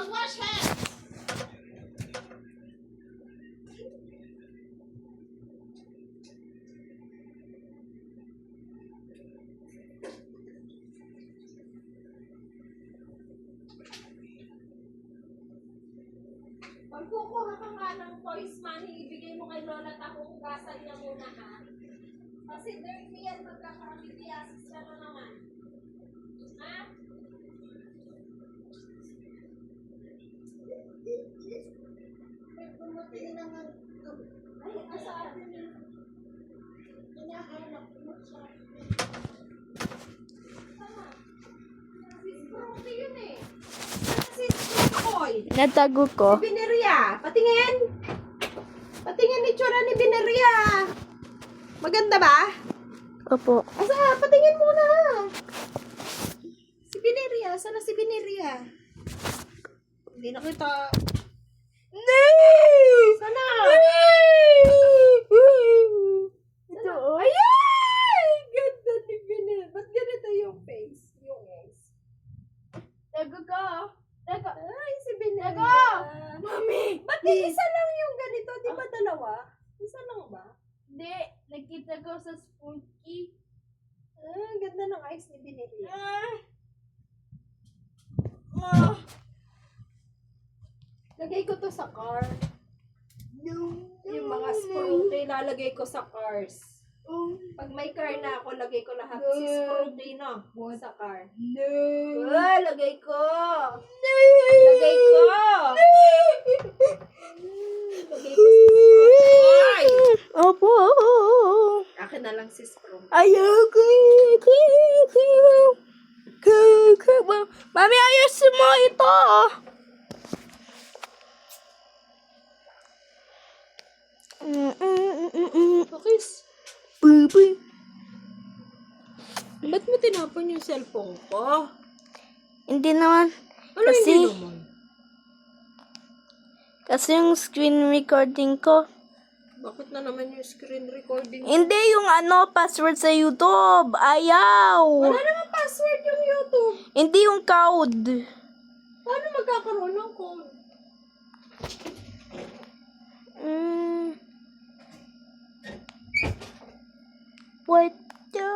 wash hands. Pag kukuha ka nga ng toys money, ibigay mo kay Lola at hugasan niya muna ha. Kasi dirty yan, magkakabibiasis ka na naman. Ha? Ay, asa atin yun? Inahanap mo siya. Tama. Fruity yun eh. Kasi oil. Natago ko. Bineria, patingin. Patingin itsura ni Bineria. Maganda ba? Opo. Asa, patingin muna. Si Bineria, sana si Bineria? Hindi nakita. Sana. Ito, oh. Ay! Ganda ni Bineria. Ba't ganito yung face? Yung eyes. Tago ko. Tago. Ay, si Bineria. Tago! Mami! Ba't isa lang yung ganito? Di ba dalawa? Isa lang ba? Hindi. Nakita ko sa Spunky. Ah, ganda ng eyes ni Bineria. Lagay ko to sa car. Yung mga spruty, lalagay ko sa cars. Pag may car na ako, lagay ko lahat si spruty, no? Sa car. Ah, lagay ko! Lagay ko! Lagay ko si spruty. Ay! Opo. Akin na lang si spruty. Ayoko. Mami, ayos mo ito. Bakis, Baby. ba't mo tinapon yung cellphone ko? Hindi naman. Ano Kasi, hindi naman? kasi yung screen recording ko. Bakit na naman yung screen recording? Hindi yung password sa YouTube. Ayaw. Wala naman password yung YouTube. Hindi yung code. Paano magkakaroon ng code? What the?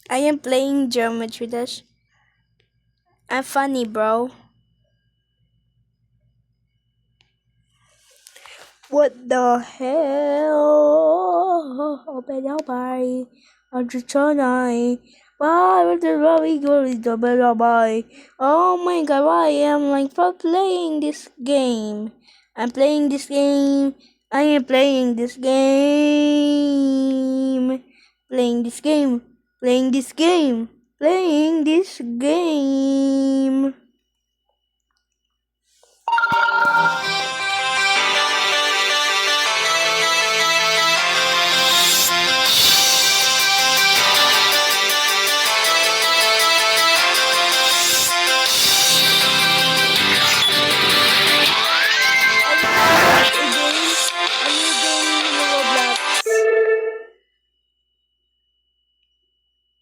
I am playing Geometry Dash. I'm funny, bro. What the hell? Open up, bye. I'm just trying. Bye. What the very good? Bye. Oh my god, why am I not playing this game? I'm playing this game. I am playing this game. Playing this game. Playing this game. Playing this game.